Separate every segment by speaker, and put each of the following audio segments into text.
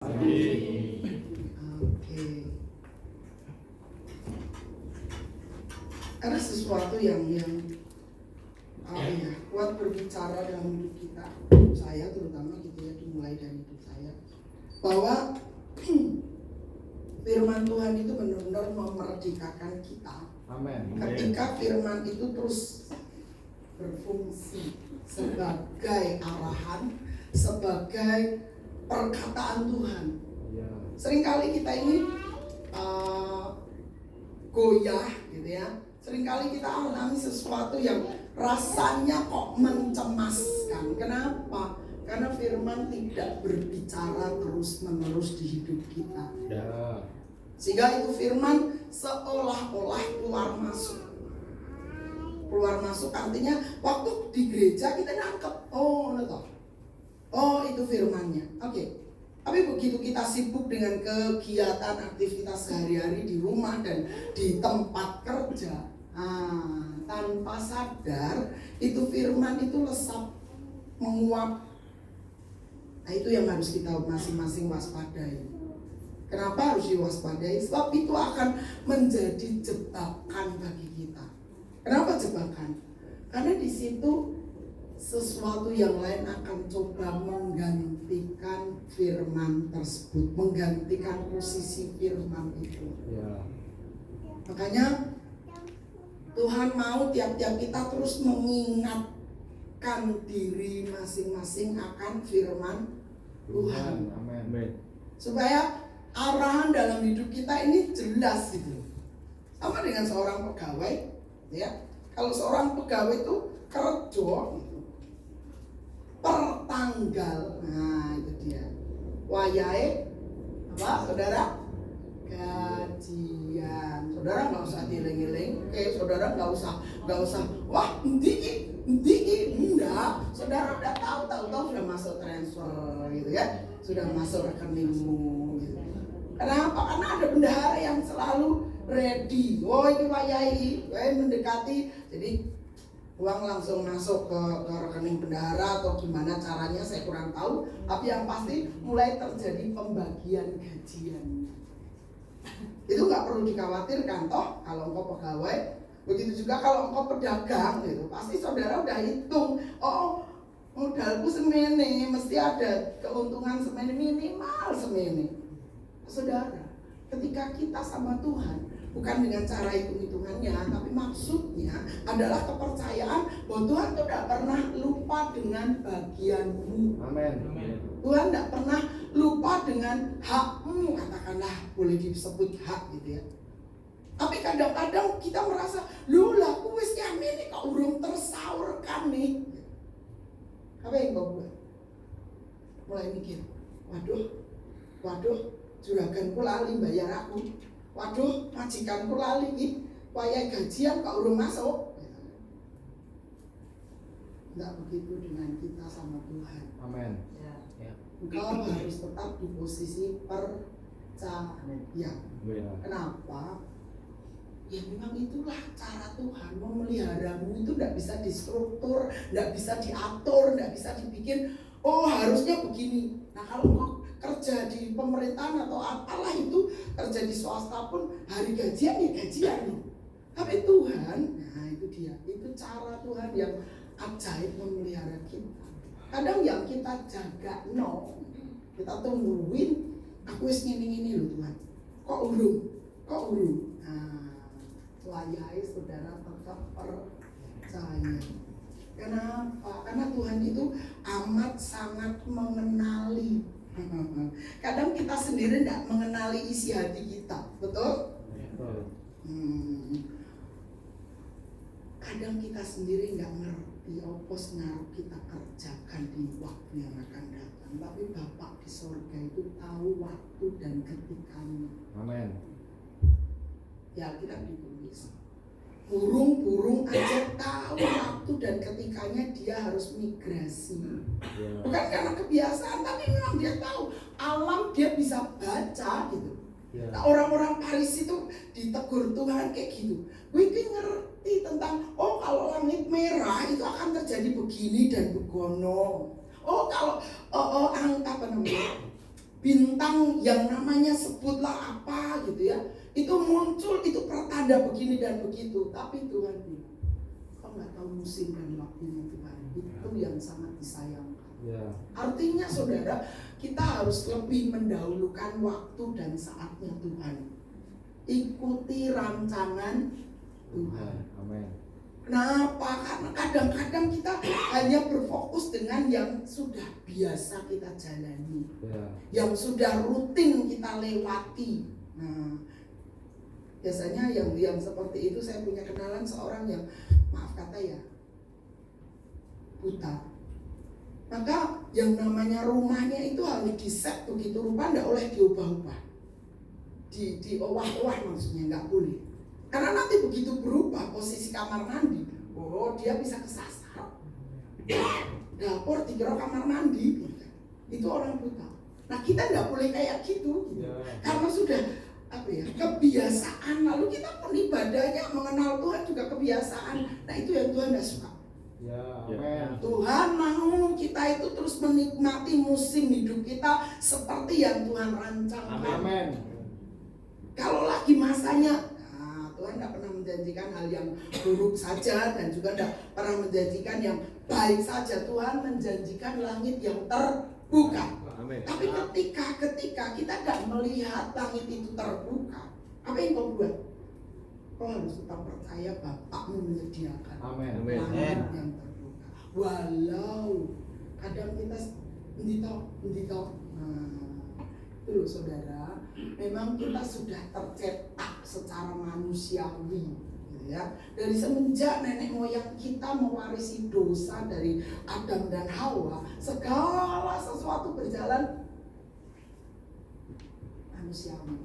Speaker 1: Oke. Ada sesuatu yang kuat berbicara dalam hidup kita, hidup saya terutama gitu ya, dimulai dari hidup saya, bahwa firman Tuhan itu benar-benar memerdekakan kita.
Speaker 2: Amin.
Speaker 1: Ketika firman itu terus berfungsi sebagai arahan, sebagai perkataan Tuhan.
Speaker 2: Ya.
Speaker 1: Seringkali kita ini goyah gitu ya. Seringkali kita alami sesuatu yang rasanya kok mencemaskan. Kenapa? Karena firman tidak berbicara terus-menerus di hidup kita.
Speaker 2: Ya.
Speaker 1: Sehingga itu firman seolah-olah keluar masuk. Keluar masuk artinya waktu di gereja kita nangkep, oh itu firmannya. Oke. Tapi begitu kita sibuk dengan kegiatan aktivitas sehari-hari di rumah dan di tempat kerja, tanpa sadar itu firman itu lesap, menguap. Nah itu yang harus kita masing-masing waspadai. Kenapa harus diwaspadai? Sebab itu akan menjadi jebakan bagi kita. Kenapa jebakan? Karena di situ sesuatu yang lain akan coba menggantikan firman tersebut, menggantikan posisi firman itu.
Speaker 2: Ya.
Speaker 1: Makanya Tuhan mau tiap-tiap kita terus mengingatkan diri masing-masing akan firman Tuhan.
Speaker 2: Amin.
Speaker 1: Supaya arahan dalam hidup kita ini jelas gitu. Sama dengan seorang pegawai, ya. Kalau seorang pegawai itu kerja per tanggal, nah itu dia. Wayahe apa saudara? Gajian. Saudara nggak usah dieling-eling, saudara nggak usah, wah ndiki, enggak. Saudara udah tahu sudah masuk transfer gitu ya, sudah masuk rekeningmu gitu. Kenapa? Karena ada bendahara yang selalu ready. Oh ini wayahi, mendekati, jadi uang langsung masuk ke rekening bendahara atau gimana caranya saya kurang tahu. Tapi yang pasti mulai terjadi pembagian gajian. Itu nggak perlu dikhawatirkan toh kalau engkau pegawai. Begitu juga kalau engkau pedagang gitu. Pasti saudara udah hitung. Oh modalku semene, mesti ada keuntungan semene, minimal semene. Saudara, ketika kita sama Tuhan bukan dengan cara hitung-hitungannya, tapi maksudnya adalah kepercayaan bahwa Tuhan itu tidak pernah lupa dengan bagianmu.
Speaker 2: Amin.
Speaker 1: Tuhan tidak pernah lupa dengan hakmu, katakanlah boleh disebut hak gitu ya. Tapi kadang-kadang kita merasa, lah kuis yang ini kok urung tersaurkan nih. Apa yang kau buat? Mulai mikir, waduh, juraganku lali bayar aku. Waduh, majikanku lali nih, wayai gajian kok urung masuk. Tidak begitu dengan kita sama Tuhan.
Speaker 2: Amin.
Speaker 1: Engkau harus tetap di posisi percaya. Kenapa? Ya memang itulah cara Tuhan memeliharamu. Itu tidak bisa distruktur, tidak bisa diatur, tidak bisa dibikin. Oh harusnya begini. Nah kalau kau kerja di pemerintahan atau apalah itu, kerja di swasta pun hari gajian ya gajian. Tapi Tuhan, nah itu dia, itu cara Tuhan yang ajaib memelihara kita. Kadang yang kita jaga kita tungguin, aku wis ngini loh Tuhan. Kok urung. Nah, wayai saudara tetap percaya. Kenapa? Karena Tuhan itu amat sangat mengenali. Kadang kita sendiri tidak mengenali isi hati kita, betul? Kadang kita sendiri nggak ngerti apa yang kita kerjakan di waktu yang akan datang. Tapi Bapak di sorga itu tahu waktu dan ketikanya.
Speaker 2: Amin.
Speaker 1: Ya kita ditulis. Burung-burung aja tahu waktu dan ketikanya dia harus migrasi. Bukan karena kebiasaan, tapi memang dia tahu. Alam dia bisa baca gitu. Nah, orang-orang Paris itu ditegur Tuhan kayak gitu. Gue ngerti tentang, oh kalau langit merah itu akan terjadi begini dan begono. Oh kalau bintang yang namanya sebutlah apa gitu ya, itu muncul, itu pertanda begini dan begitu. Tapi Tuhan bilang, kau nggak tahu musim dan waktunya Tuhan. Itu yang sangat disayangkan. Artinya saudara, kita harus lebih mendahulukan waktu dan saatnya Tuhan. Ikuti rancangan Tuhan.
Speaker 2: Amin.
Speaker 1: Kenapa? Karena kadang-kadang kita hanya berfokus dengan yang sudah biasa kita jalani, yang sudah rutin kita lewati. Nah, biasanya yang seperti itu, saya punya kenalan seorang yang, maaf kata ya, buta. Maka yang namanya rumahnya itu harus di-set begitu rupa, tidak boleh diubah-ubah, diowah-owah, maksudnya nggak boleh. Karena nanti begitu berubah posisi kamar mandi, oh dia bisa kesasar. Dapur dikira kamar mandi, itu orang buta. Nah kita nggak boleh kayak gitu, karena sudah kebiasaan. Lalu kita pun ibadahnya mengenal Tuhan juga kebiasaan. Nah itu yang Tuhan nggak suka. Tuhan mau kita itu terus menikmati musim hidup kita seperti yang Tuhan rancangkan. Kalau lagi masanya, Tuhan tidak pernah menjanjikan hal yang buruk saja, dan juga tidak pernah menjanjikan yang baik saja. Tuhan menjanjikan langit yang terbuka.
Speaker 2: Amin.
Speaker 1: Tapi ketika kita tidak melihat langit itu terbuka, apa yang kau buat? Kau harus tetap percaya Bapakmu menyediakan langit yang terbuka. Walau kadang kita ndito. Itu loh saudara, memang kita sudah tercetak secara manusiawi, gitu ya. Dari semenjak nenek moyang kita mewarisi dosa dari Adam dan Hawa, segala sesuatu berjalan manusiawi.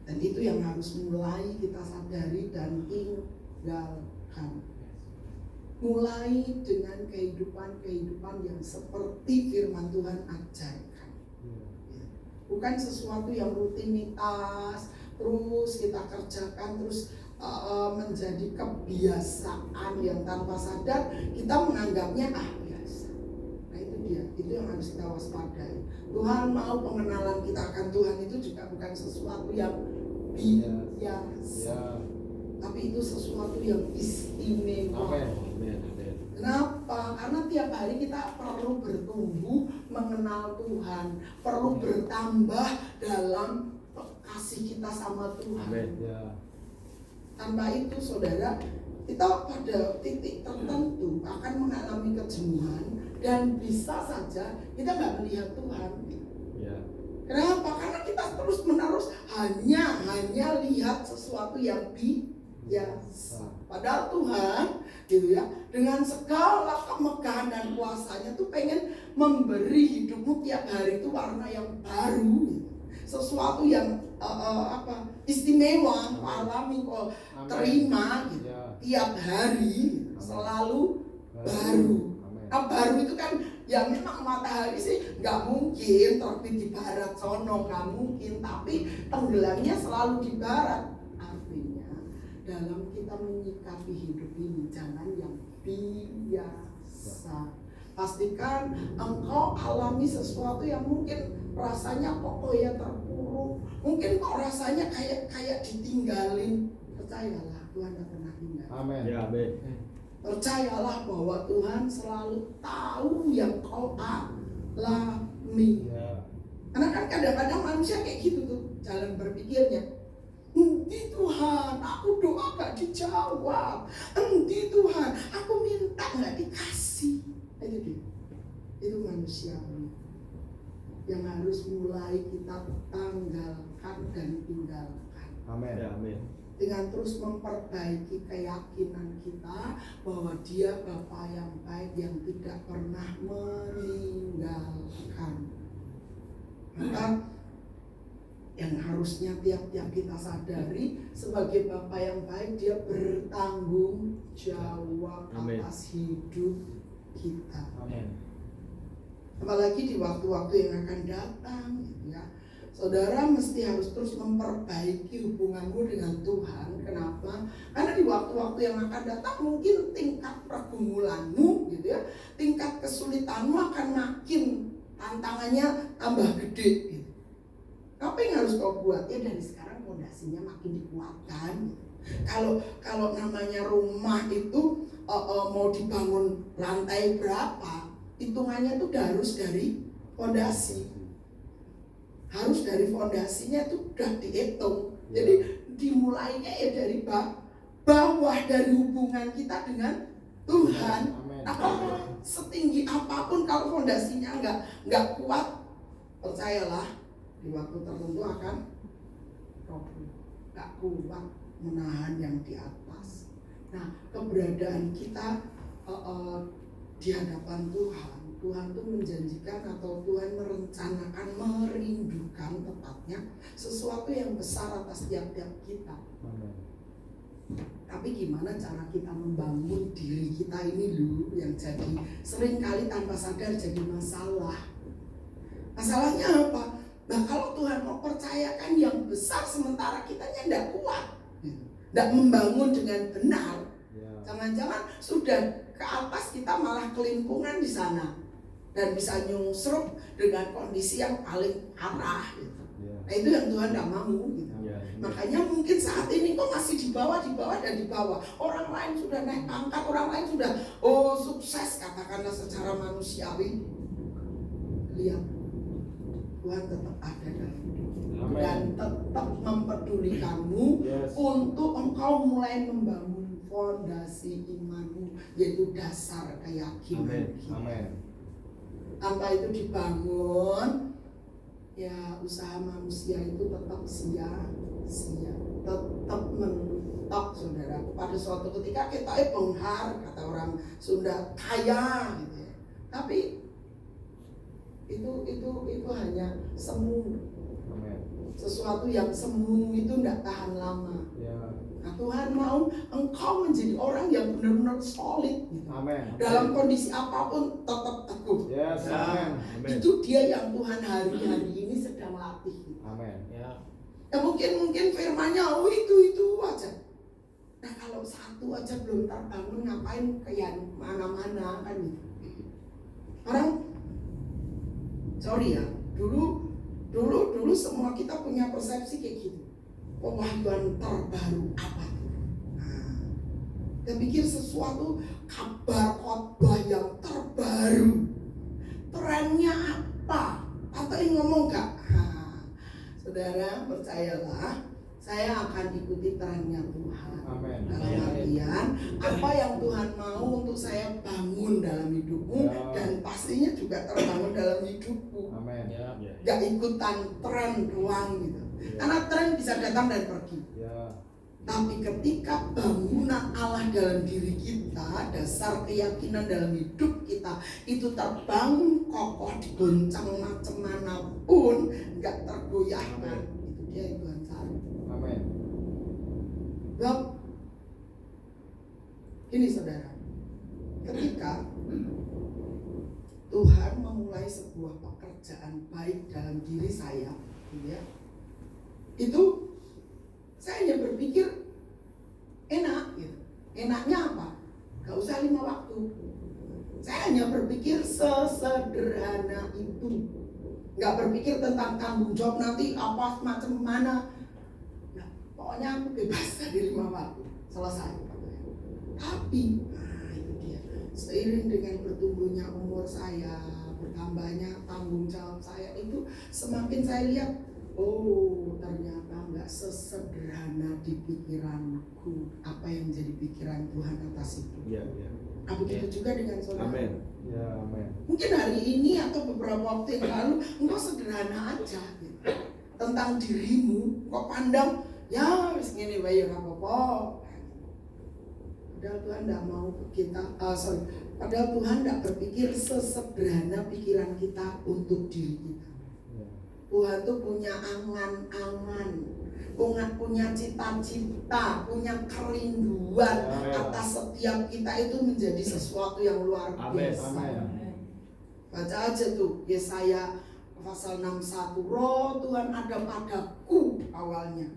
Speaker 1: Dan itu yang harus mulai kita sadari dan tinggalkan. Mulai dengan kehidupan yang seperti firman Tuhan ajarkan. Bukan sesuatu yang rutinitas, terus kita kerjakan, terus menjadi kebiasaan yang tanpa sadar kita menganggapnya biasa. Nah itu dia, itu yang harus kita waspadai. Tuhan mau pengenalan kita akan Tuhan itu juga bukan sesuatu yang biasa, tapi itu sesuatu yang istimewa. Kenapa? Karena tiap hari kita perlu bertumbuh mengenal Tuhan, perlu bertambah dalam kasih kita sama Tuhan. Tanpa itu saudara, kita pada titik tertentu akan mengalami kejenuhan dan bisa saja kita nggak melihat Tuhan. Kenapa? Karena kita terus menerus hanya lihat sesuatu yang biasa. Padahal Tuhan, gitu ya, dengan segala kemegahan dan kuasanya tuh pengen memberi hidupmu tiap hari itu warna yang baru, gitu. Sesuatu yang istimewa, alami, kok terima, gitu. Tiap hari selalu baru. Nah, baru itu kan ya memang matahari sih nggak mungkin terbit di barat sono, nggak mungkin, tapi tenggelamnya selalu di barat. Dalam kita menyikapi hidup ini, jangan yang biasa. Pastikan engkau alami sesuatu yang mungkin rasanya kok ya terpuruk, mungkin kok rasanya kayak ditinggalin. Percayalah Tuhan tidak pernah tinggal.
Speaker 2: Amin.
Speaker 1: Percayalah bahwa Tuhan selalu tahu yang kau alami. Karena kan kadang-kadang manusia kayak gitu tuh jalan berpikirnya. Endi Tuhan, aku doa gak dijawab. Endi Tuhan, aku minta gak dikasih. Itu dia. Itu manusiawi yang harus mulai kita tanggalkan dan tinggalkan.
Speaker 2: Amin.
Speaker 1: Dengan terus memperbaiki keyakinan kita bahwa Dia Bapa yang baik yang tidak pernah meninggalkan. Maka yang harusnya tiap-tiap kita sadari sebagai Bapa yang baik, Dia bertanggung jawab atas hidup kita.
Speaker 2: Amin.
Speaker 1: Apalagi di waktu-waktu yang akan datang, gitu ya. Saudara mesti harus terus memperbaiki hubunganmu dengan Tuhan. Kenapa? Karena di waktu-waktu yang akan datang mungkin tingkat pergumulanmu, gitu ya, tingkat kesulitanmu akan makin tantangannya tambah gede, gitu. harus kau buat? Ya dari sekarang fondasinya makin dikuatkan. Kalau namanya rumah itu mau dibangun lantai berapa, hitungannya itu harus dari fondasi. Harus dari fondasinya itu udah dihitung. Jadi dimulainya ya dari bawah, dari hubungan kita dengan Tuhan. Nah, kalau setinggi apapun kalau fondasinya nggak kuat, percayalah di waktu tertentu akan roboh, nggak kuat menahan yang di atas. Nah, keberadaan kita di hadapan Tuhan tuh menjanjikan atau Tuhan merencanakan, merindukan tepatnya sesuatu yang besar atas tiap-tiap kita. Tapi gimana cara kita membangun diri kita ini dulu yang jadi seringkali tanpa sadar jadi masalah. Masalahnya apa? Nah, kalau Tuhan mau percayakan yang besar sementara kitanya tidak kuat, tidak membangun dengan benar, jangan-jangan sudah ke atas kita malah kelimpungan di sana dan bisa nyungsruk dengan kondisi yang paling parah gitu. Nah, itu yang Tuhan tidak mau gitu. Makanya mungkin saat ini kok masih di bawah dan di bawah. Orang lain sudah naik pangkat, orang lain sudah sukses katakanlah secara manusiawi. Lihat, Tuhan tetap ada dalam hidupmu dan tetap mempedulikanmu untuk engkau mulai membangun fondasi imanmu, yaitu dasar keyakinan. Tanpa itu dibangun, ya usaha manusia itu tetap sia-sia, tetap mentok, saudara. Pada suatu ketika kita benghar, kata orang Sunda, kaya gitu ya. Tapi itu hanya semu. Sesuatu yang semu itu tidak tahan lama. Nah, Tuhan mau engkau menjadi orang yang benar-benar solid gitu. Dalam kondisi apapun tetap teguh. Itu dia yang Tuhan hari-hari ini sedang latih gitu. Ya mungkin firman-Nya itu aja. Nah, kalau satu aja belum terbangun, ngapain ke yang mana-mana kan gitu. Orang sorry ya, dulu semua kita punya persepsi kayak gitu. Pewahyuan terbaru apa tuh? Nah, kita pikir sesuatu kabar khotbah yang terbaru. Trennya apa? Atau yang ngomong gak? Nah, saudara percayalah, saya akan ikuti trennya Tuhan. Dalam artian apa yang Tuhan mau untuk saya bangun dalam hidupmu, dan pastinya juga terbangun dalam hidupmu. Gak ikutan tren doang gitu. Karena tren bisa datang dan pergi. Tapi ketika bangunan Allah dalam diri kita, dasar keyakinan dalam hidup kita itu terbangun kokoh, digoncang macam manapun, gak tergoyahkan. Itu dia yang Tuhan cari. Sebab ini saudara, ketika Tuhan memulai sebuah pekerjaan baik dalam diri saya, ya, itu saya hanya berpikir enak gitu. Enaknya apa? Gak usah 5 waktu. Saya hanya berpikir sesederhana itu. Gak berpikir tentang tanggung jawab nanti apa macam mana. Nah, pokoknya aku bebas dari 5 waktu. Selesai. Tapi itu dia. Seiring dengan bertumbuhnya umur saya, bertambahnya tanggung jawab saya, itu semakin saya lihat, oh ternyata nggak sesederhana di pikiranku apa yang menjadi pikiran Tuhan atas itu. Apa begitu juga dengan saudara? Amin. Mungkin hari ini atau beberapa waktu yang lalu engkau sederhana aja gitu. Tentang dirimu, engkau pandang ya wis ngene wae ora apa-apa. Padahal Tuhan tidak mau kita, padahal Tuhan tidak berpikir sesederhana pikiran kita untuk diri kita. Tuhan tuh punya angan-angan, punya cita-cita, punya kerinduan atas setiap kita itu menjadi sesuatu yang luar biasa. Baca aja tuh Yesaya pasal 61, roh Tuhan ada padaku awalnya.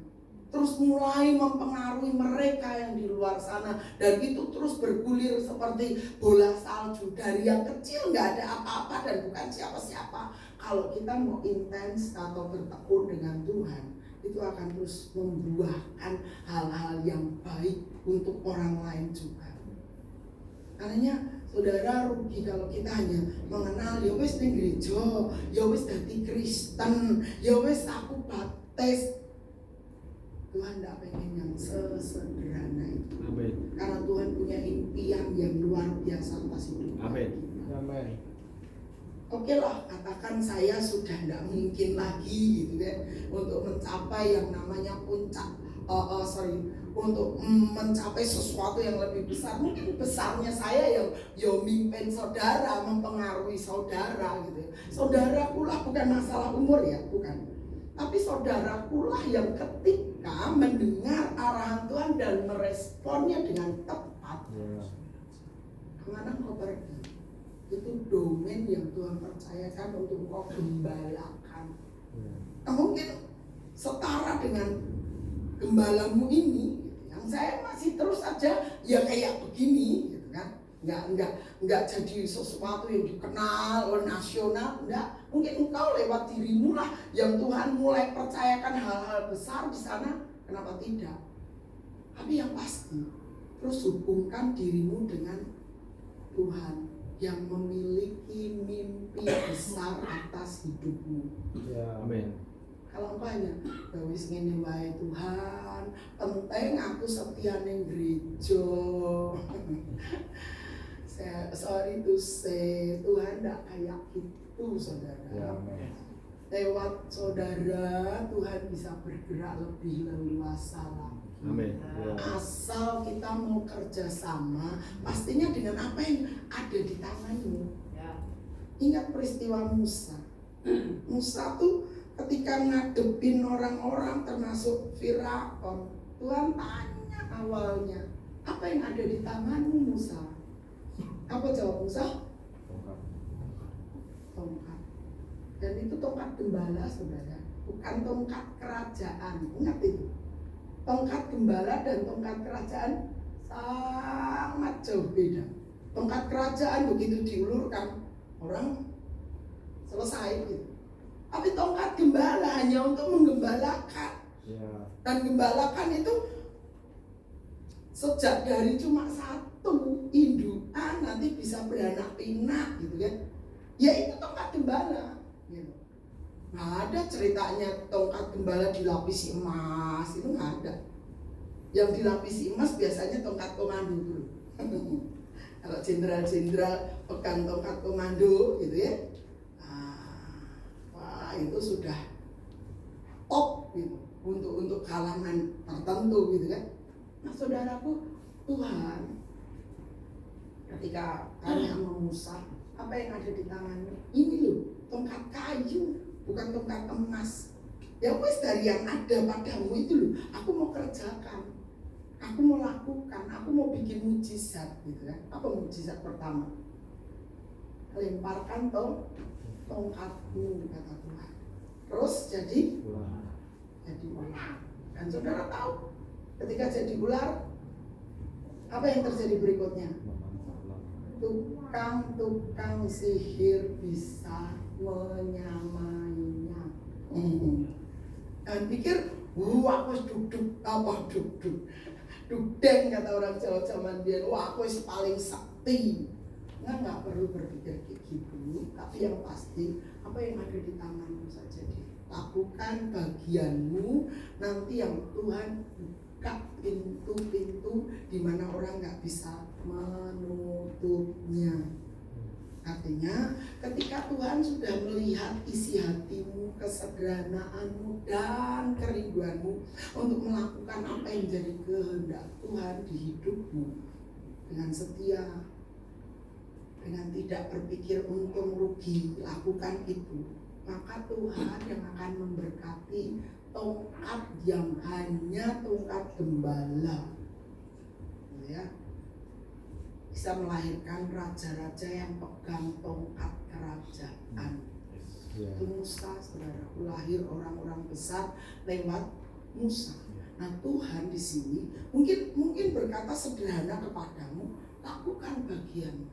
Speaker 1: terus mulai mempengaruhi mereka yang di luar sana, dan itu terus bergulir seperti bola salju. Dari yang kecil nggak ada apa-apa dan bukan siapa-siapa, kalau kita mau intens atau bertekun dengan Tuhan, itu akan terus membuahkan hal-hal yang baik untuk orang lain juga. Karena saudara, rugi kalau kita hanya mengenal ya wis ning gereja, ya wis dadi Kristen, ya wis aku baptis. Tuhan tidak pengen yang sesederhana itu. Amin. Karena Tuhan punya impian yang luar biasa atas hidup. Amin. Amin. Oke lah, katakan saya sudah tidak mungkin lagi gitu kan, untuk mencapai yang namanya puncak. Untuk mencapai sesuatu yang lebih besar. Mungkin besarnya saya yang mimpin saudara, mempengaruhi saudara gitu. Saudaraku lah, bukan masalah umur ya, bukan. Tapi saudaraku lah yang ketika mendengar arahan Tuhan dan meresponnya dengan tepat, kemana kau pergi? Itu domain yang Tuhan percayakan untuk kau gembalakan. Nah, mungkin setara dengan gembalamu ini, yang saya masih terus aja ya kayak begini gitu kan. Enggak jadi sesuatu yang dikenal nasional, enggak. Mungkin engkau lewat dirimu lah yang Tuhan mulai percayakan hal-hal besar di sana, kenapa tidak? Tapi yang pasti terus hubungkan dirimu dengan Tuhan yang memiliki mimpi besar atas hidupmu. Ya, amin. Kalau engkau hanya wis ngene wae Tuhan, penting aku setia ning gereja. Sorry to say, Tuhan tidak kayak gitu, saudara. Ya, lewat saudara, Tuhan bisa bergerak lebih leluasa lagi. Amin. Ya. Asal kita mau kerjasama, pastinya dengan apa yang ada di tanganmu. Ya. Ingat peristiwa Musa. Musa tuh ketika ngadepin orang-orang termasuk Firaun, Tuhan tanya awalnya, apa yang ada di tanganmu Musa? Apa jawab Musa? Tongkat. Dan itu tongkat gembala, saudara, bukan tongkat kerajaan. Ingat itu. Tongkat gembala dan tongkat kerajaan sangat jauh beda. Tongkat kerajaan begitu diulurkan, orang selesai gitu. Tapi tongkat gembala hanya untuk menggembalakan. Ya. Dan gembalakan itu sejak dari cuma satu indukan nanti bisa beranak pinak gitu kan. Ya itu tongkat gembala gitu. Nggak ada ceritanya tongkat gembala dilapisi emas, itu nggak ada. Yang dilapisi emas biasanya tongkat komando dulu. Kalau jenderal-jenderal pegang tongkat komando gitu ya, wah itu sudah top gitu untuk kalangan tertentu gitu kan. Nah saudaraku, Tuhan ketika tanya sama Musa, apa yang ada di tanganmu? Ini loh, tongkat kayu, bukan tongkat emas. Ya wes dari yang ada padamu itu loh, aku mau kerjakan, aku mau lakukan, aku mau bikin mujizat gitu kan. Apa mujizat pertama? Lemparkan tongkatmu, kata Tuhan. Terus jadi ular. Dan saudara tahu, ketika jadi ular, apa yang terjadi berikutnya? Tukang sihir bisa menyamainya. Dan pikir, aku dudeng kata orang Jawa zaman biar, aku paling sakti. Nggak perlu berpikir kayak gitu. Tapi yang pasti, apa yang ada di tanganmu saja lakukan bagianmu. Nanti yang Tuhan buka pintu-pintu di mana orang nggak bisa menutupnya. Artinya ketika Tuhan sudah melihat isi hatimu, kesederhanaanmu dan kerinduanmu untuk melakukan apa yang menjadi kehendak Tuhan di hidupmu dengan setia, dengan tidak berpikir untung rugi, lakukan itu. Maka Tuhan yang akan memberkati tongkat yang hanya tongkat gembala, ya, bisa melahirkan raja-raja yang pegang tongkat kerajaan. Itu Musa, saudara, lahir orang-orang besar lewat Musa. Nah Tuhan di sini mungkin berkata sederhana kepadamu, lakukan bagianmu.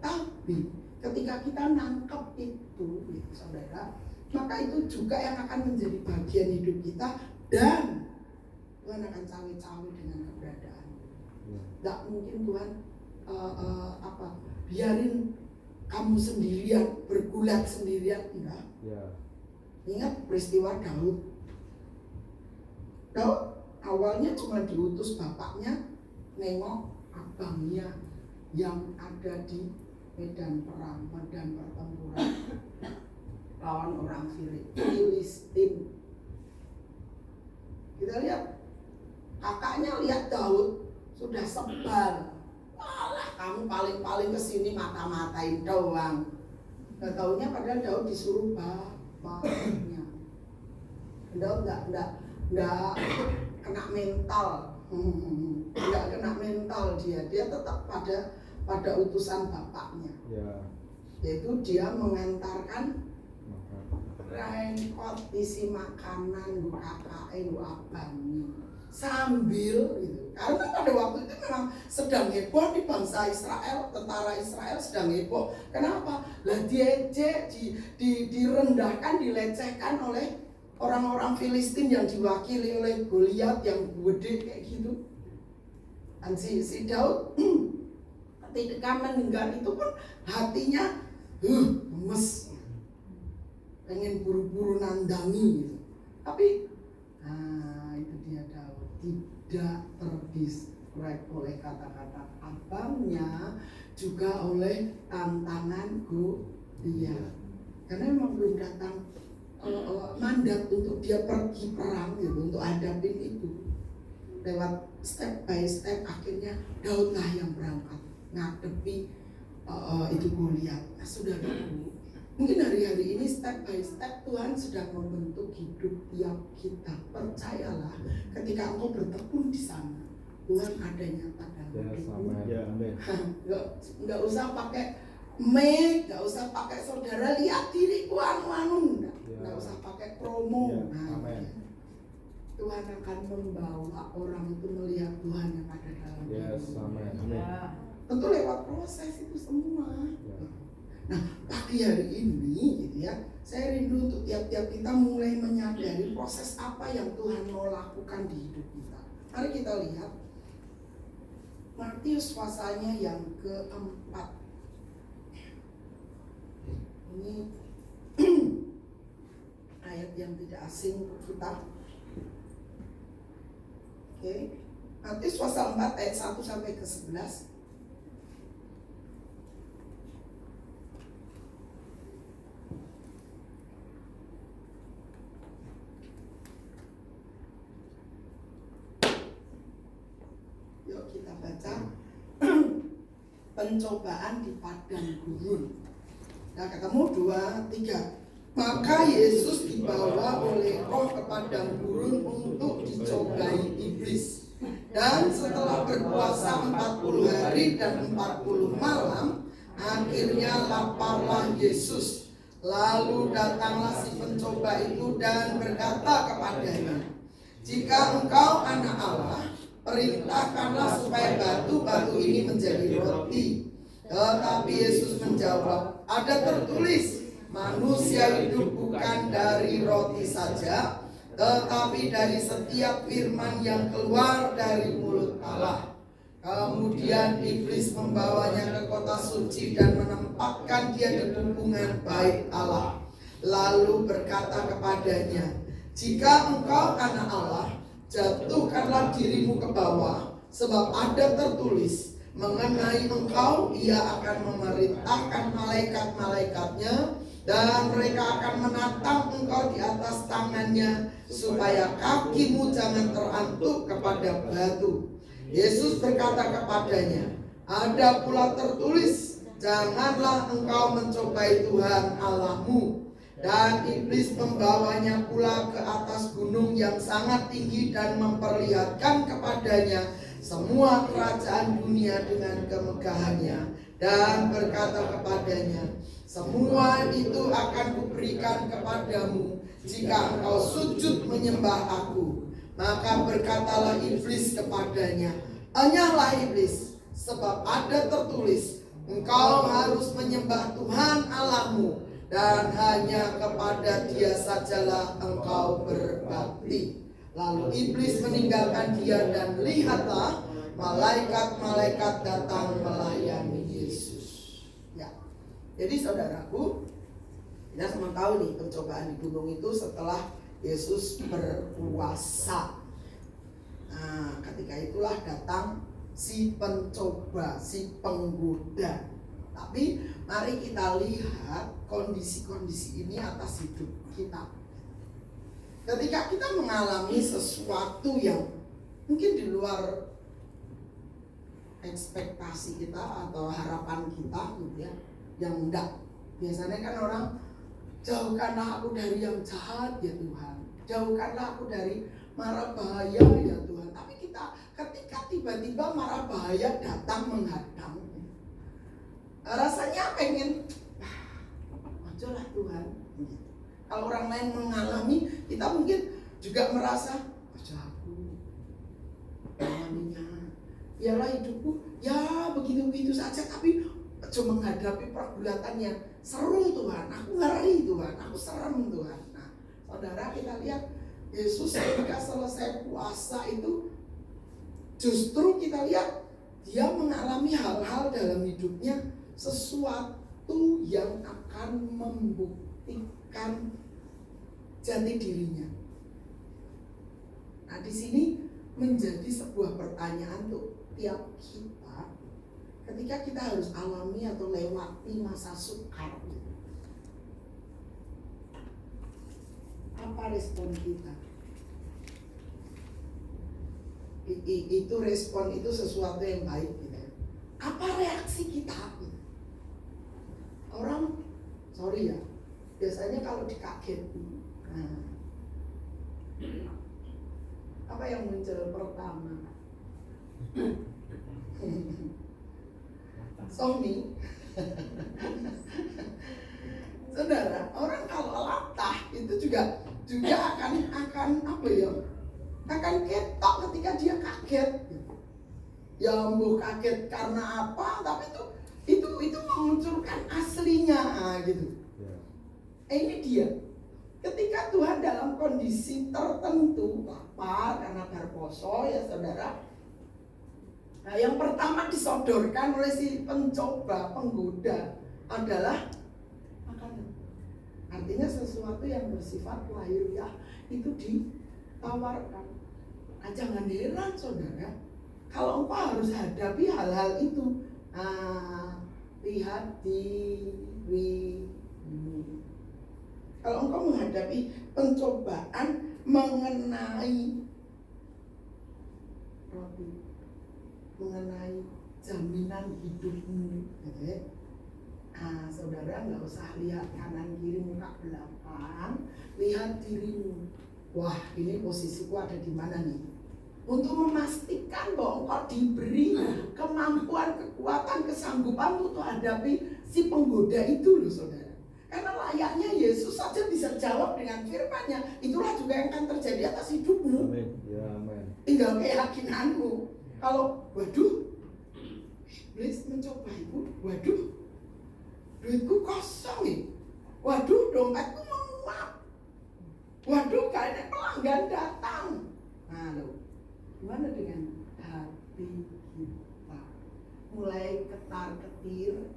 Speaker 1: Tapi ketika kita nangkep itu, gitu, saudara, maka itu juga yang akan menjadi bagian hidup kita, dan Tuhan akan cawe-cawe dengan keberadaan. Gak mungkin Tuhan biarin kamu sendirian, bergulat sendirian, enggak. Ingat peristiwa Daud awalnya cuma diutus bapaknya nengok abangnya yang ada di medan perang, medan pertempuran lawan orang Filistin. Kita lihat kakaknya, lihat Daud sudah sebal, alah kamu paling-paling kesini mata-matain doang. Gak taunya padahal Daud disuruh bapaknya. Daud nggak kena mental, nggak kena mental dia tetap pada utusan bapaknya, yaitu dia mengantarkan rankot isi makanan kakaknya abangnya sambil gitu. Karena pada waktu itu memang sedang heboh di bangsa Israel, tentara Israel sedang heboh. Kenapa? Lah diejek, direndahkan, dilecehkan oleh orang-orang Filistin yang diwakili oleh Goliat yang gede kayak gitu. Dan si Daud ketika mendengar itu pun hatinya gemes, pengen buru-buru nandangi gitu. Tapi itu dia Daud tidak terdistract oleh kata-kata abangnya, juga oleh tantangan Goliat. Karena memang belum datang mandat untuk dia pergi perang gitu, untuk hadapin itu. Lewat step by step akhirnya Daud lah yang berangkat ngadepi itu Goliat. Nah, saudaraku, mungkin hari-hari ini step by step Tuhan sedang membentuk hidup tiap kita. Percayalah, ketika engkau bertekun di sana, Tuhan ada nyata dalam hidupmu. Nggak usah pakai make, nggak usah pakai saudara lihat diriku anu, nggak usah pakai promo. Tuhan akan membawa orang itu melihat Tuhan yang ada dalam hidupmu. Tentu lewat proses itu semua. Nah, pagi hari ini gitu ya, saya rindu untuk tiap-tiap kita mulai menyadari proses apa yang Tuhan mau lakukan di hidup kita. Mari kita lihat Matius pasalnya yang keempat. Ini ayat yang tidak asing untuk kita. Oke. Matius pasal 4 ayat 1 sampai ke 11. Yuk kita baca. Pencobaan di padang gurun. Nah, ketemu 2, 3. Maka Yesus dibawa oleh Roh ke padang gurun untuk dicobai iblis. Dan setelah berpuasa 40 hari dan 40 malam, akhirnya laparlah Yesus. Lalu datanglah si pencoba itu dan berkata kepadanya, "Jika engkau anak Allah, perintahkanlah supaya batu-batu ini menjadi roti." Tetapi Yesus menjawab, "Ada tertulis, manusia hidup bukan dari roti saja, tetapi dari setiap firman yang keluar dari mulut Allah." Kemudian iblis membawanya ke kota suci dan menempatkan dia di punggungan bait Allah. Lalu berkata kepadanya, "Jika engkau anak Allah, jatuhkanlah dirimu ke bawah, sebab ada tertulis, mengenai engkau ia akan memerintahkan malaikat-malaikatnya, dan mereka akan menatang engkau di atas tangannya, supaya kakimu jangan terantuk kepada batu." Yesus berkata kepadanya, "Ada pula tertulis, janganlah engkau mencobai Tuhan Allahmu." Dan iblis membawanya pula ke atas gunung yang sangat tinggi dan memperlihatkan kepadanya semua kerajaan dunia dengan kemegahannya, dan berkata kepadanya, "Semua itu akan kuberikan kepadamu jika engkau sujud menyembah aku." Maka berkatalah iblis kepadanya, "Enyalah iblis, sebab ada tertulis, engkau harus menyembah Tuhan Allahmu, dan hanya kepada Dia sajalah engkau berbakti." Lalu iblis meninggalkan dia, dan lihatlah, malaikat-malaikat datang melayani Yesus. Ya. Jadi saudaraku, kita semua tahu nih, pencobaan di gunung itu setelah Yesus berpuasa. Nah, ketika itulah datang si pencoba, si penggoda. Tapi mari kita lihat kondisi-kondisi ini atas hidup kita. Ketika kita mengalami sesuatu yang mungkin di luar ekspektasi kita atau harapan kita gitu ya, yang enggak. Biasanya kan orang, jauhkanlah aku dari yang jahat ya Tuhan, jauhkanlah aku dari mara bahaya ya Tuhan. Tapi kita ketika tiba-tiba mara bahaya datang menghadang, rasanya pengen ajalah Tuhan. Kalau orang lain mengalami, kita mungkin juga merasa aja aku mengalaminya, biarlah hidupku ya begitu-begitu saja, tapi cuma menghadapi pergulatannya seru Tuhan, aku ngeri Tuhan, aku serem Tuhan. Nah, saudara, kita lihat Yesus ketika selesai puasa itu, justru kita lihat dia mengalami hal-hal dalam hidupnya, sesuatu yang akan membuktikan jati dirinya. Nah, di sini menjadi sebuah pertanyaan untuk tiap kita ketika kita harus alami atau lewati masa sukar. Apa respon kita? Itu respon itu sesuatu yang baik gitu. Apa reaksi kita? Orang, sorry ya, biasanya kalau dikagetin, apa yang muncul pertama? Somi. Saudara, orang kalau latah itu juga akan apa ya? Akan ketok ketika dia kaget. Ya mau kaget karena apa? Tapi itu memunculkan aslinya gitu. Ini dia. Ketika Tuhan dalam kondisi tertentu, lapar karena berpuasa ya saudara. Nah, yang pertama disodorkan oleh si pencoba, penggoda adalah makanan. Artinya sesuatu yang bersifat lahiriah itu ditawarkan. Nah, jangan heran saudara, kalau engkau harus hadapi hal-hal itu. Lihat dirimu. Kalau engkau menghadapi pencobaan mengenai roti, mengenai jaminan hidupmu, gitu. Saudara nggak usah lihat kanan kiri muka belakang, lihat dirimu. Wah, ini posisiku ada di mana nih? Untuk memastikan bahwa engkau diberi kemampuan, kekuatan, kesanggupan untuk hadapi si penggoda itu loh saudara. Karena layaknya Yesus saja bisa jawab dengan firman-Nya, itulah juga yang akan terjadi atas hidupmu.
Speaker 2: Amin. Ya, amin.
Speaker 1: Tinggal keyakinanmu. Kalau waduh, iblis mencoba ibu, waduh, duitku kosong nih, waduh, dompetku menguap, waduh, kayaknya pelanggan datang. Nah loh, gimana dengan hati kita? Mulai ketar-ketir,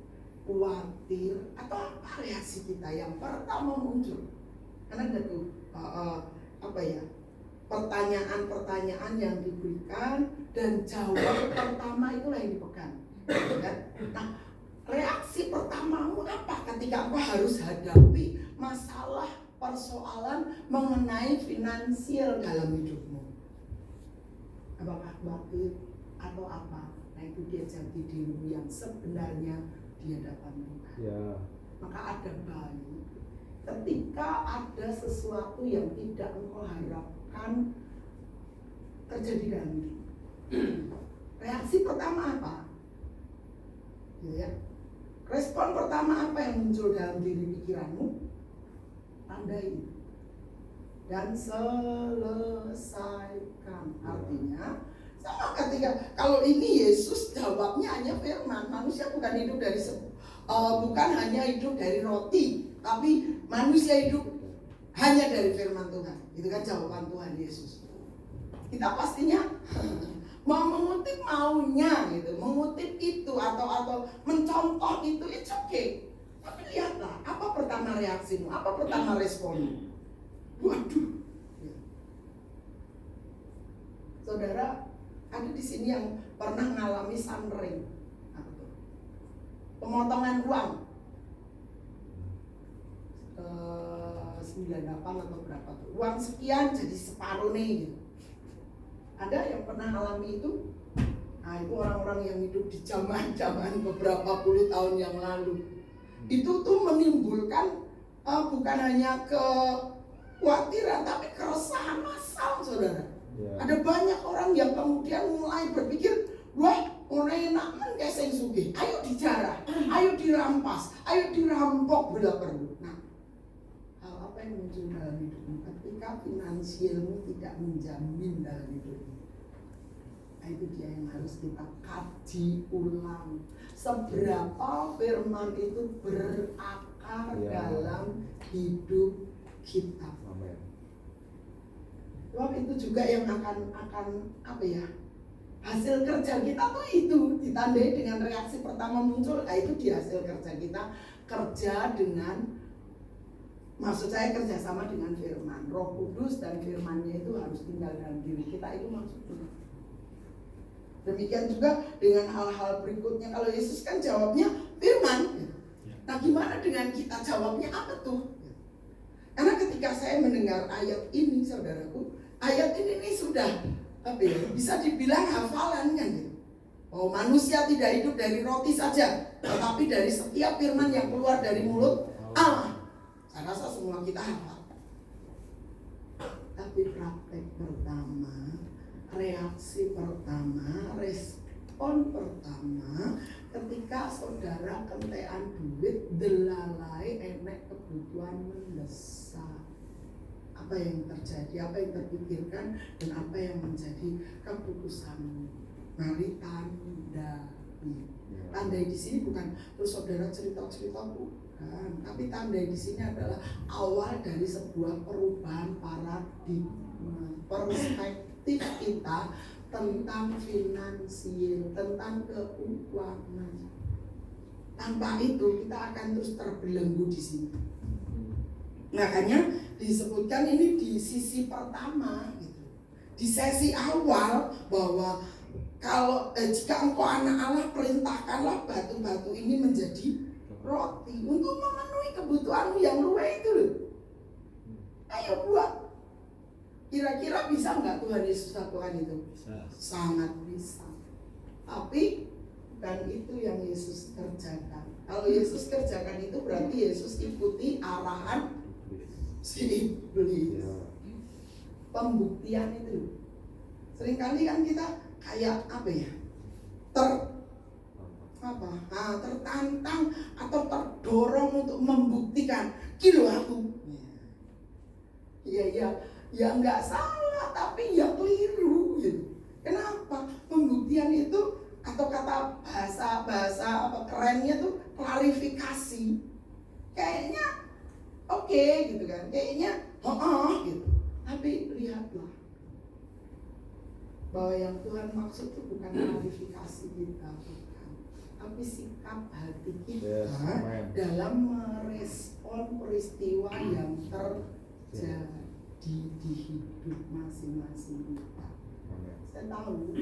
Speaker 1: khawatir, atau apa reaksi kita yang pertama muncul? Karena ada tuh pertanyaan-pertanyaan yang diberikan, dan jawab pertama itulah yang dipegang. Nah, reaksi pertamamu apa ketika engkau harus hadapi masalah persoalan mengenai finansial dalam hidupmu? Apakah khawatir atau apa? Nah, itu dia jati dirimu yang sebenarnya di hadapan Tuhan.
Speaker 2: Ya.
Speaker 1: Maka ada baik ketika ada sesuatu yang tidak engkau harapkan terjadi dalam hidup. Reaksi pertama apa? Ya. Respon pertama apa yang muncul dalam diri pikiranmu? Tandai dan selesai. Bukan. Artinya sama ketika kalau ini Yesus jawabnya hanya firman. Manusia bukan hidup dari bukan hanya hidup dari roti, tapi manusia hidup hanya dari firman Tuhan. Itu kan jawaban Tuhan Yesus. Kita pastinya mau mengutip maunya gitu, mengutip itu atau mencontoh itu, it's okay. Tapi lihatlah, apa pertama reaksimu, apa pertama responmu? Waduh. Saudara, ada di sini yang pernah mengalami sunring, pemotongan uang 98 atau berapa tuh, uang sekian jadi separuh nih gitu. Ada yang pernah alami itu? Nah, itu orang-orang yang hidup di zaman beberapa puluh tahun yang lalu. Itu tuh menimbulkan bukan hanya kekhawatiran tapi keresahan massal, saudara. Ada banyak orang yang kemudian mulai berpikir, wah, orang enak men keseng sugih, ayo dijarah, ayo dirampas, ayo dirampok bila perlu. Nah, hal apa yang muncul dalam hidupmu ketika finansialmu tidak menjamin dalam hidupmu? Nah, itu dia yang harus kita kaji ulang. Seberapa firman itu berakar dalam hidup kita.
Speaker 2: Amen.
Speaker 1: Sebab itu juga yang akan apa ya, hasil kerja kita tuh itu ditandai dengan reaksi pertama muncul. Nah, itu di hasil kerja kita, kerja dengan, maksud saya kerjasama dengan firman. Roh Kudus dan firmannya itu harus tinggal dalam diri kita, itu maksudnya. Demikian juga dengan hal-hal berikutnya. Kalau Yesus kan jawabnya firman. Nah, gimana dengan kita, jawabnya apa tuh? Karena ketika saya mendengar ayat ini, saudaraku, ayat ini sudah apa ya, bisa dibilang hafalan kan gitu. Oh, manusia tidak hidup dari roti saja, tetapi dari setiap firman yang keluar dari mulut Allah. Saya rasa semua kita hafal. Tapi praktek pertama, reaksi pertama, respon pertama, ketika saudara kentean duit, delalai enek kebutuhan mendesak. Apa yang terjadi, apa yang terpikirkan, dan apa yang menjadi keputusanmu. Mari tandai. Tandai di sini bukan terus saudara cerita-cerita, bukan, tapi tandai di sini adalah awal dari sebuah perubahan paradigma, perspektif kita tentang finansial, tentang keuangan. Tanpa itu kita akan terus terbelenggu di sini. Makanya disebutkan ini di sisi pertama gitu. Di sesi awal bahwa kalau jika engkau anak Allah, perintahkanlah batu-batu ini menjadi roti untuk memenuhi kebutuhanmu yang luwe itu loh. Ayo buat. Kira-kira bisa nggak Tuhan Yesus lakukan itu? Bisa. Sangat bisa. Tapi bukan itu yang Yesus kerjakan. Kalau Yesus kerjakan itu berarti Yesus ikuti arahan si iblis. Pembuktian itu. Seringkali kan kita kayak apa ya? Tertantang atau terdorong untuk membuktikan, kilo aku. Iya, ya nggak salah, tapi ya keliru gitu. Kenapa? Pembuktian itu atau kata bahasa apa kerennya tuh klarifikasi. Kayaknya oke, gitu kan. Kayaknya gitu. Tapi lihatlah bahwa yang Tuhan maksud itu bukan klarifikasi kita, bukan, tapi sikap hati kita dalam merespon peristiwa yang terjadi di hidup masing-masing kita. Saya tahu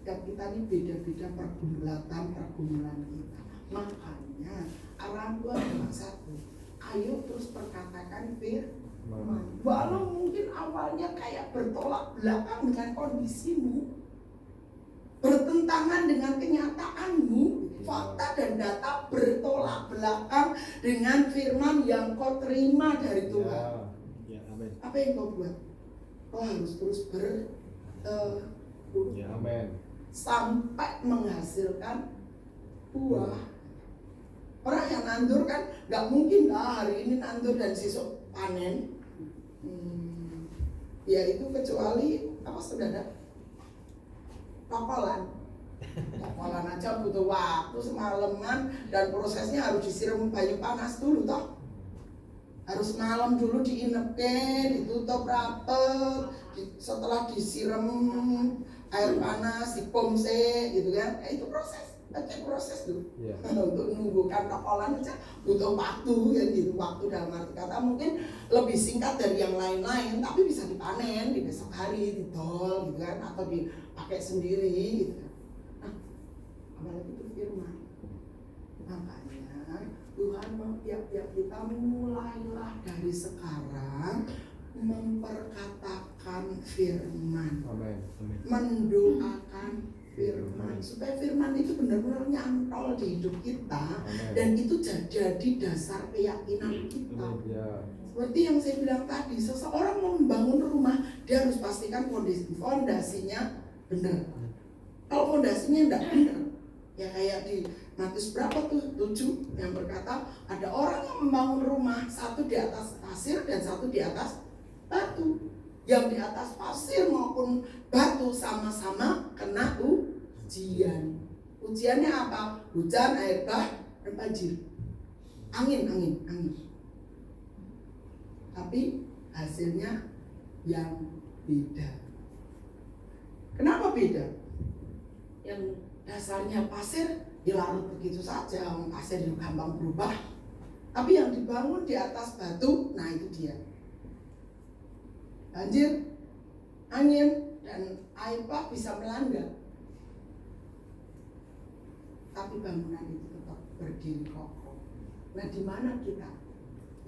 Speaker 1: kita ini beda-beda pergumulan kita. Makanya arahan Tuhan cuma satu, ayo terus perkatakan firman. Walau mungkin awalnya kayak bertolak belakang dengan kondisimu, bertentangan dengan kenyataanmu, fakta dan data bertolak belakang dengan firman yang kau terima dari Tuhan. Apa yang kau buat? Kau harus terus sampai menghasilkan buah. Orang yang nandur kan nggak mungkin lah hari ini nandur dan besok panen. Ya itu kecuali apa saudara? Tokolan. Tokolan aja butuh waktu semalaman dan prosesnya harus disiram banyu panas dulu toh. Harus malam dulu diinepin, ditutup rapet, setelah disiram air panas, dipomse gitu kan. Itu proses tuh. Yeah. Untuk menumbuhkan tokolan aja butuh waktu kan gitu. Waktu dalam arti kata mungkin lebih singkat dari yang lain-lain, tapi bisa dipanen di besok hari, ditol gitu kan, atau dipakai sendiri gitu kan. Nah, apalagi itu firman. Makanya Tuhan mau tiap-tiap kita mulailah dari sekarang memperkatakan firman. Amen. Mendoakan firman supaya firman itu benar-benar nyantol di hidup kita. Amen. Dan itu jadi dasar keyakinan kita. Ya. Seperti yang saya bilang tadi, seseorang mau membangun rumah, dia harus pastikan fondasinya benar. Kalau fondasinya tidak benar, ya kayak di Matius berapa tuh 7 yang berkata ada orang yang membangun rumah, satu di atas pasir dan satu di atas batu. Yang di atas pasir maupun batu sama-sama kena ujian. Ujiannya apa? Hujan, air bah, dan banjir. Angin. Tapi hasilnya yang beda. Kenapa beda? Yang dasarnya pasir dilarut begitu saja, pasir itu gampang berubah. Tapi yang dibangun di atas batu, nah itu dia. Banjir, angin, dan air bah bisa melanda. Tapi bangunan itu tetap berdiri kokoh. Nah, di mana kita?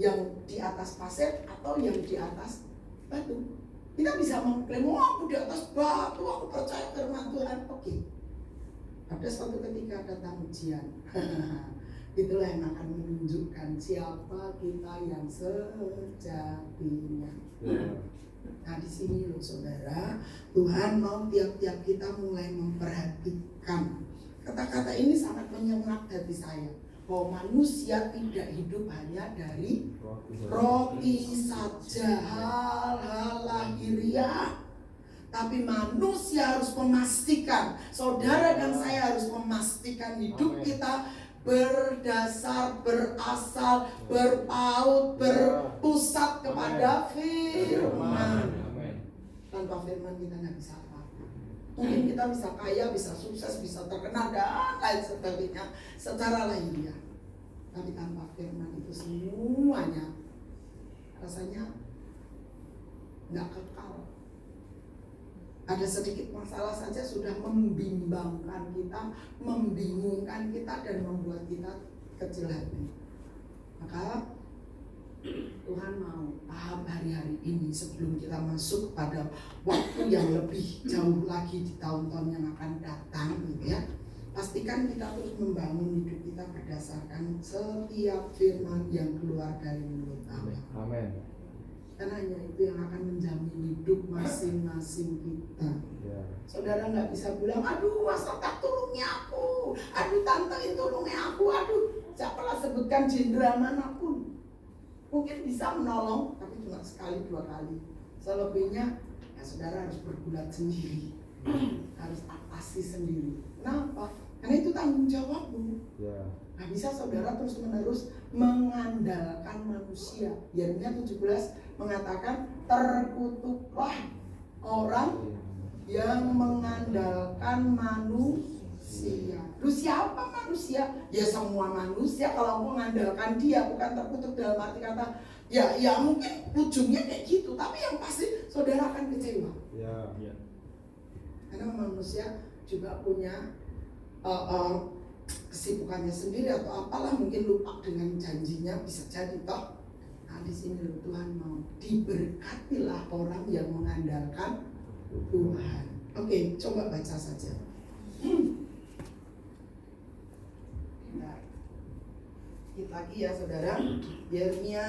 Speaker 1: Yang di atas pasir atau yang di atas batu? Kita bisa mengklaim, aku di atas batu, aku percaya firman Tuhan. Oke. Ada suatu ketika datang ujian. Itulah yang akan menunjukkan siapa kita yang sejatinya. Nah di sini loh saudara, Tuhan mau tiap-tiap kita mulai memperhatikan. Kata-kata ini sangat menyengat hati saya. Bahwa manusia tidak hidup hanya dari roti saja, hal-hal lahiriah. Tapi manusia harus memastikan, saudara dan saya harus memastikan hidup kita berdasar, berasal, berpaut, berpusat kepada firman. Tanpa firman kita nggak bisa apa-apa. Mungkin kita bisa kaya, bisa sukses, bisa terkenal dan lain sebagainya secara lahiriah. Tapi tanpa firman itu semuanya rasanya nggak kekal. Ada sedikit masalah saja sudah membimbangkan kita, membingungkan kita, dan membuat kita kecil hati. Maka Tuhan mau tahap hari-hari ini sebelum kita masuk pada waktu yang lebih jauh lagi di tahun-tahun yang akan datang gitu ya. Pastikan kita terus membangun hidup kita berdasarkan setiap firman yang keluar dari mulut Allah. Amin. Karena hanya itu yang akan menjamin hidup masing-masing kita. Ya. Saudara nggak bisa bilang, aduh mas tak tulungi aku, aduh tante tulungi aku, aduh siapalah sebutkan jenderal manapun. Mungkin bisa menolong, tapi cuma sekali dua kali. Selebihnya, ya saudara harus bergulat sendiri, harus atasi sendiri. Kenapa? Karena itu tanggung jawabmu. Ya. Nggak bisa saudara terus-menerus mengandalkan manusia. Yeremia 17 mengatakan terkutuklah orang yang mengandalkan manusia. Lu siapa manusia? Ya semua manusia. Kalau mengandalkan dia, bukan terkutuk dalam arti kata ya mungkin ujungnya kayak gitu, tapi yang pasti saudara akan kecewa. Ya. Karena manusia juga punya kesibukannya sendiri atau apalah, mungkin lupa dengan janjinya, bisa jadi toh. Nah di sini Tuhan mau diberkatilah orang yang mengandalkan Tuhan. Oke, coba baca saja. Kita lagi ya saudara. Yeremia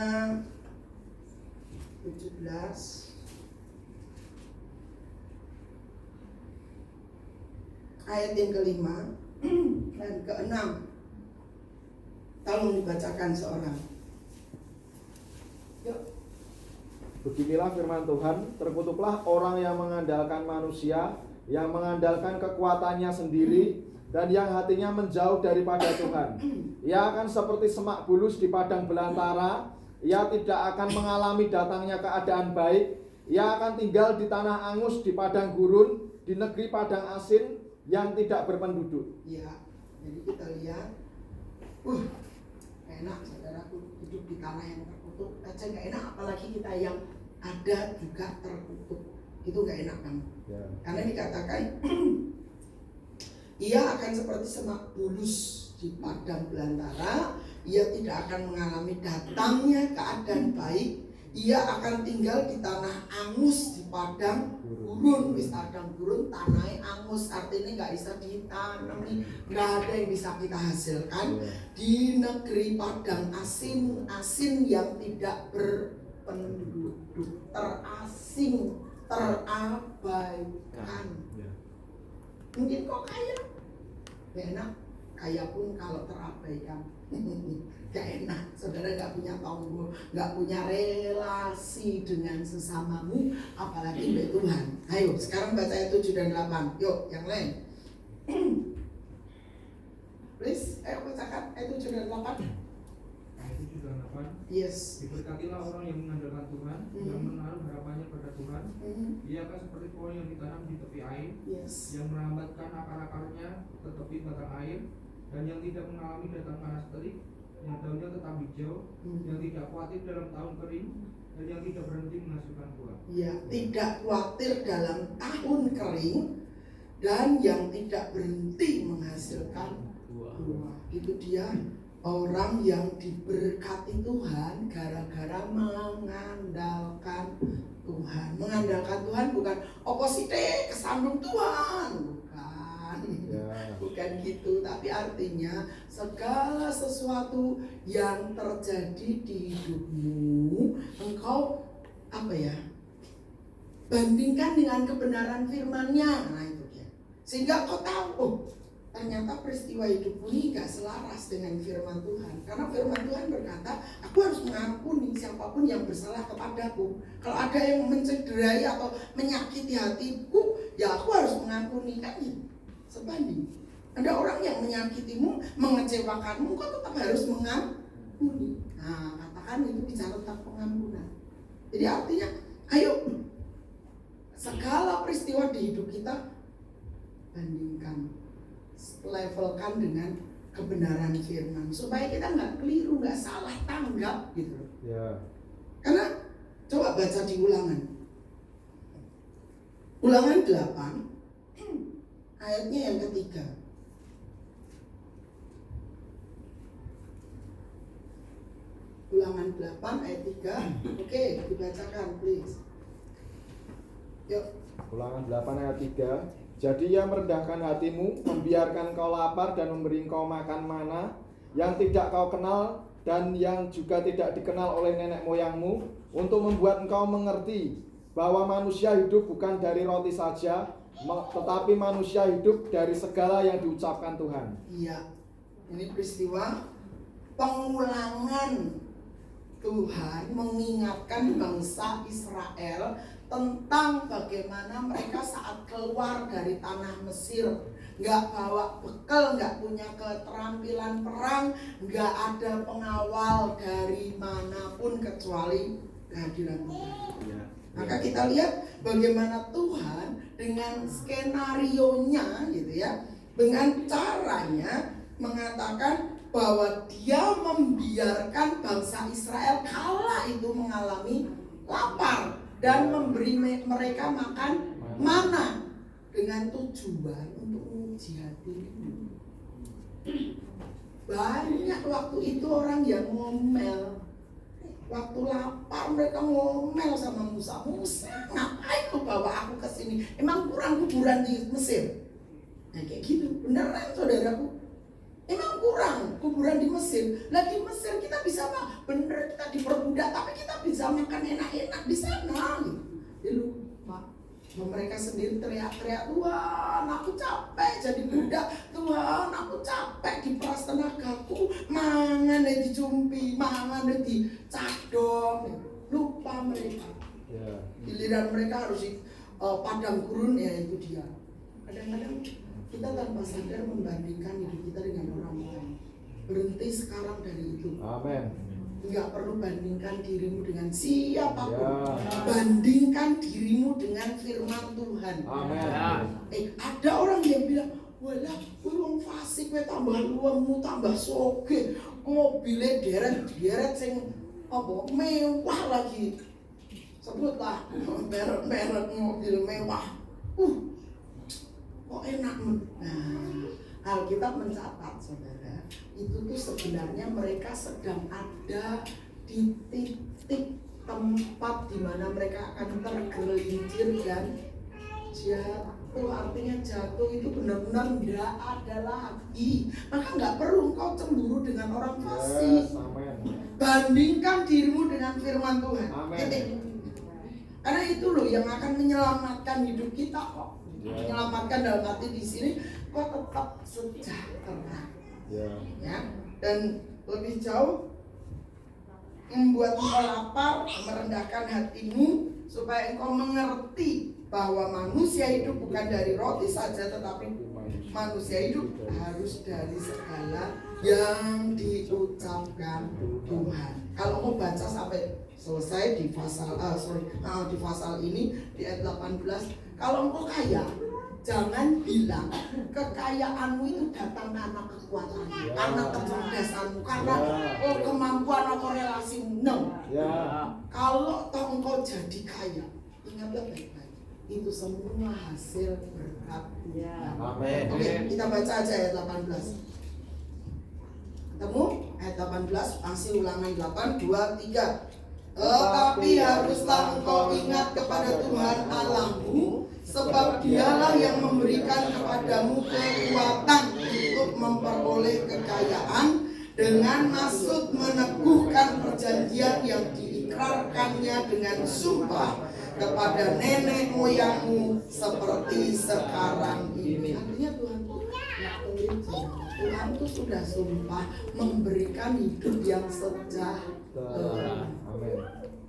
Speaker 1: 17 ayat yang kelima dan keenam. Tolong dibacakan seorang. Yuk.
Speaker 2: Beginilah firman Tuhan, terkutuklah orang yang mengandalkan manusia, yang mengandalkan kekuatannya sendiri, dan yang hatinya menjauh daripada Tuhan. Ia akan seperti semak bulus di padang belantara. Ia tidak akan mengalami datangnya keadaan baik. Ia akan tinggal di tanah angus, di padang gurun, di negeri padang asin yang tidak berpenduduk.
Speaker 1: Ya, jadi kita lihat, enak saudaraku hidup di tanah yang terkutuk aja nggak enak, apalagi kita yang ada juga terkutuk, itu nggak enak kan? Ya. Karena dikatakan ia akan seperti semak bulus di padang belantara. Ia tidak akan mengalami datangnya keadaan baik. Ia akan tinggal di tanah angus, di padang gurun. Wis padang gurun, tanahnya angus, artinya nggak bisa ditanami, nggak ada yang bisa kita hasilkan. Di negeri padang asin, asin yang tidak berpenduduk, terasing, terabaikan. Mungkin kok kaya, gak enak. Kaya pun kalau terabaikan, gak enak. Saudara gak punya tonggo, gak punya relasi dengan sesamamu, apalagi dengan Tuhan. Ayo, sekarang baca ayat 7 dan 8. Yuk, yang lain. Please, ayo bacakan ayat 7 dan 8.
Speaker 3: Ayat 7 dan 8.
Speaker 1: Yes.
Speaker 3: Diberkatilah orang yang mengandalkan Tuhan, yang menaruh harapannya pada Tuhan. Ia akan seperti pohon yang ditanam di tepi air, yang merambatkan akar-akarnya ke tepi batang air, dan yang tidak mengalami datang panas terik, yang daunnya tetap hijau, yang tidak khawatir dalam tahun kering, dan yang tidak berhenti menghasilkan buah.
Speaker 1: Ya, tidak khawatir dalam tahun kering, dan yang tidak berhenti menghasilkan buah. Itu dia orang yang diberkati Tuhan gara-gara mengandalkan Tuhan. Mengandalkan Tuhan bukan oposite kesandung Tuhan, bukan. Bukan gitu, tapi artinya segala sesuatu yang terjadi di hidupmu, engkau bandingkan dengan kebenaran firman-Nya. Nah itu dia. Sehingga kau tahu, ternyata peristiwa hidupku ini gak selaras dengan firman Tuhan. Karena firman Tuhan berkata, aku harus mengampuni siapapun yang bersalah kepadaku. Kalau ada yang mencederai atau menyakiti hatiku, ya aku harus mengampuni. Kan gitu. Sebanding. Ada orang yang menyakitimu, mengecewakanmu, kau tetap harus mengampuni. Nah, katakan itu bicara tentang pengampunan. Jadi artinya, ayo, segala peristiwa di hidup kita bandingkan, levelkan dengan kebenaran firman, supaya kita nggak keliru, nggak salah tanggap gitu. Ya. Karena coba baca di Ulangan 8 ayatnya yang ketiga. Ulangan 8 ayat 3. Oke, dibacakan please. Yuk.
Speaker 2: Ulangan 8 ayat 3. Jadi ia merendahkan hatimu, membiarkan kau lapar dan memberi kau makan mana yang tidak kau kenal dan yang juga tidak dikenal oleh nenek moyangmu, untuk membuat engkau mengerti bahwa manusia hidup bukan dari roti saja, tetapi manusia hidup dari segala yang diucapkan Tuhan.
Speaker 1: Iya, ini peristiwa pengulangan Tuhan mengingatkan bangsa Israel tentang bagaimana mereka saat keluar dari tanah Mesir nggak bawa bekal, nggak punya keterampilan perang, nggak ada pengawal dari manapun kecuali kehadiran Tuhan. Maka kita lihat bagaimana Tuhan dengan skenarionya gitu ya, dengan caranya mengatakan bahwa Dia membiarkan bangsa Israel kala itu mengalami lapar dan memberi mereka makan mana dengan tujuan untuk menguji hati. Banyak waktu itu orang yang ngomel. Waktu lapar mereka ngomel sama Musa. Musa, ngapain lu bawa aku ke sini? Emang kurang kuburan di Mesir? Nah kayak gitu, beneran saudaraku. Emang kurang kuburan di Mesir. Lah di Mesir kita bisa bener kita diperbudak, tapi kita bisa makan enak-enak di sana. Dia lupa. Mereka sendiri teriak-teriak, Tuhan aku capek jadi budak, Tuhan aku capek diperas tenagaku, mangan dicumpi, mangan dicadong. Lupa mereka Giliran mereka harus di padang gurun, ya itu dia. Kadang-kadang kita tanpa sadar membandingkan hidup kita dengan orang lain. Berhenti sekarang dari itu.
Speaker 2: Amin.
Speaker 1: Enggak perlu bandingkan dirimu dengan siapapun. Bandingkan dirimu dengan firman Tuhan.
Speaker 2: Amin.
Speaker 1: Ada orang yang bilang, walah, wong fasik kowe tambah luwemu, tambah soge, mobile deret sing apa mewah lagi. Sebutlah merek mobil mewah. Kok enak. Nah, Alkitab mencatat, saudara, itu tuh sebenarnya mereka sedang ada di titik tempat di mana mereka akan tergelincir dan jatuh. Artinya jatuh itu benar-benar tidak ada lagi. Maka nggak perlu engkau cemburu dengan orang fasik. Bandingkan dirimu dengan firman Tuhan. Karena itu loh yang akan menyelamatkan hidup kita kok. Menyelamatkan dalam arti di sini kok tetap sejahtera. Ya. Dan lebih jauh membuat engkau lapar, merendahkan hatimu supaya engkau mengerti bahwa manusia hidup bukan dari roti saja, tetapi manusia hidup harus dari segala yang diucapkan Tuhan. Kalau mau baca sampai selesai di pasal ini di ayat 18, kalau engkau kaya, jangan bilang kekayaanmu itu datang karena kekuatanmu, karena kecerdasanmu, karena kemampuan atau relasimu. No. Kalau toh engkau jadi kaya, ingatlah baik-baik, itu semua hasil berkat Tuhan. Oke, kita baca aja ayat 18. Ketemu? Ayat 18, masih ulangan 8, 2, 3. Tetapi haruslah engkau ingat kepada Tuhan Allahmu, sebab dialah yang memberikan kepadamu kekuatan untuk memperoleh kekayaan, dengan maksud meneguhkan perjanjian yang diikrarkannya dengan sumpah kepada nenek moyangmu seperti sekarang ini. Artinya Tuhan itu sudah sumpah memberikan hidup yang sejahtera.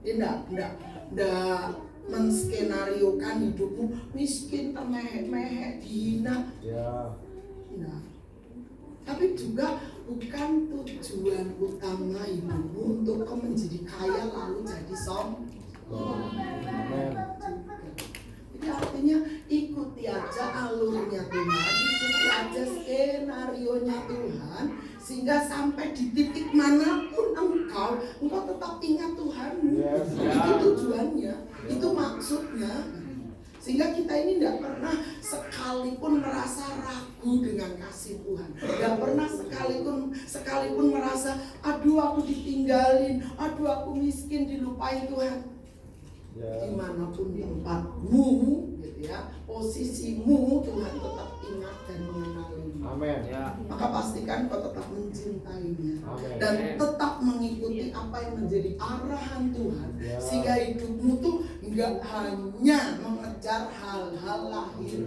Speaker 1: Tidak menskenariokan hidupmu miskin, termehek-mehek, dihina. Nah, tapi juga bukan tujuan utama hidupmu untuk kau menjadi kaya lalu jadi sombong. Jadi artinya ikuti aja alurnya Tuhan, ikuti aja skenarionya Tuhan, sehingga sampai di titik manapun engkau tetap ingat Tuhanmu. Itu tujuannya, itu maksudnya. Sehingga kita ini tidak pernah sekalipun merasa ragu dengan kasih Tuhan. Tidak pernah sekalipun merasa, aduh aku ditinggalin, aduh aku miskin, dilupain Tuhan. Dimanapun tempatmu, gitu ya, posisimu, Tuhan tetap ingat dan mengenalimu. Maka pastikan kau tetap mencintainya dan tetap mengikuti apa yang menjadi arahan Tuhan, sehingga hidupmu tuh nggak hanya mengejar hal-hal lahir.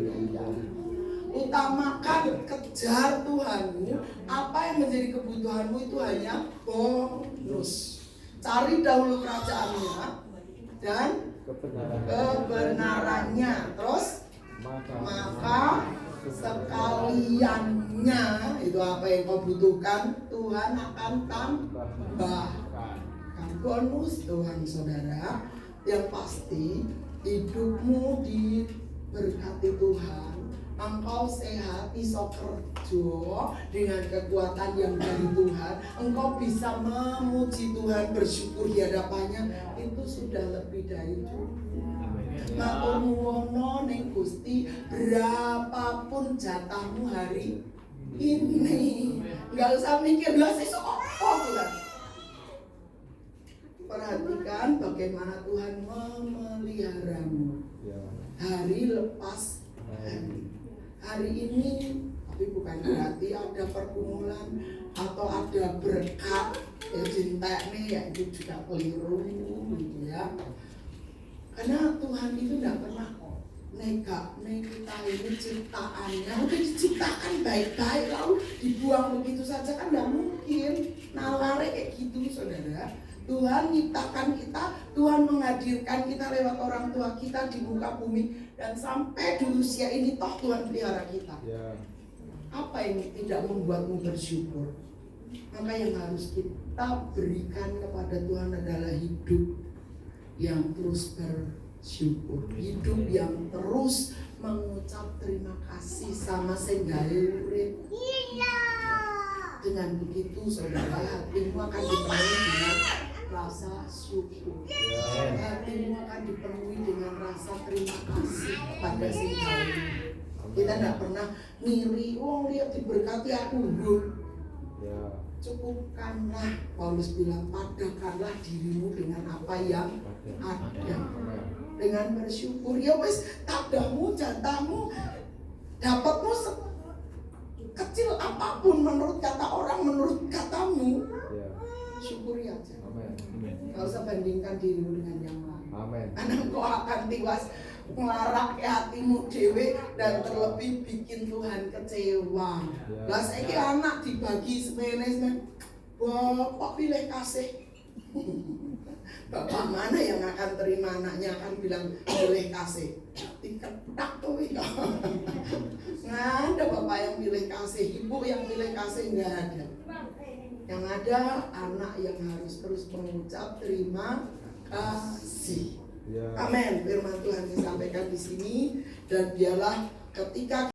Speaker 1: Utamakan, kejar Tuhanmu. Apa yang menjadi kebutuhanmu itu hanya bonus. Cari dahulu kerajaannya dan kebenarannya, terus maka sekaliannya itu apa yang kau butuhkan Tuhan akan tambahkan. Bonus Tuhan, saudara, yang pasti hidupmu diberkati Tuhan. Engkau sehat, iso kerja dengan kekuatan yang dari Tuhan. Engkau bisa memuji Tuhan, bersyukur di hadapannya. Itu sudah lebih dari cukup. Matur nuwun ning Gusti, berapapun jatahmu hari ini, nggak usah mikir lah sesuk apa Tuhan. Perhatikan bagaimana Tuhan memeliharamu hari lepas hari. Hari ini, tapi bukan berarti ada pergumulan atau ada berkat cinta nih, ya itu juga keliru gitu ya. Karena Tuhan itu tidak pernah kita ini ciptaannya udah diciptakan baik-baik lalu dibuang begitu saja, kan tidak mungkin. Nalare kayak gitu, saudara. Tuhan nyiptakan kita, Tuhan menghadirkan kita lewat orang tua kita di muka bumi, dan sampai di usia ini toh Tuhan pelihara kita. Apa yang tidak membuatmu bersyukur? Maka yang harus kita berikan kepada Tuhan adalah hidup yang terus bersyukur, hidup yang terus mengucap terima kasih sama sing gawe urip. Dengan begitu saudara, hatimu akan dipenuhi dengan rasa syukur. Hatimu akan dipenuhi dengan rasa terima kasih pada sing gawe. Kita tidak pernah ngiri, oh dia diberkati aku dulu. Cukupkanlah, Paulus bilang, padakanlah dirimu dengan apa yang ada. Dengan bersyukur, ya wis tadamu, jatahmu, dapatmu kecil apapun menurut kata orang, menurut katamu, syukuri aja. Gak usah bandingkan dirimu dengan yang lain. Karena engkau akan tiwas ngelarak hatimu dewe dan terlebih bikin Tuhan kecewa. Lah saiki anak dibagi semene, bapak pilih kasih. Bapak mana yang akan terima anaknya akan bilang pilih kasih? Diketak tuh ya. Nggak ada bapak yang pilih kasih, ibu yang pilih kasih, nggak ada. Yang ada anak yang harus terus mengucap terima kasih. Amin. Firman Tuhan disampaikan di sini, dan biarlah ketika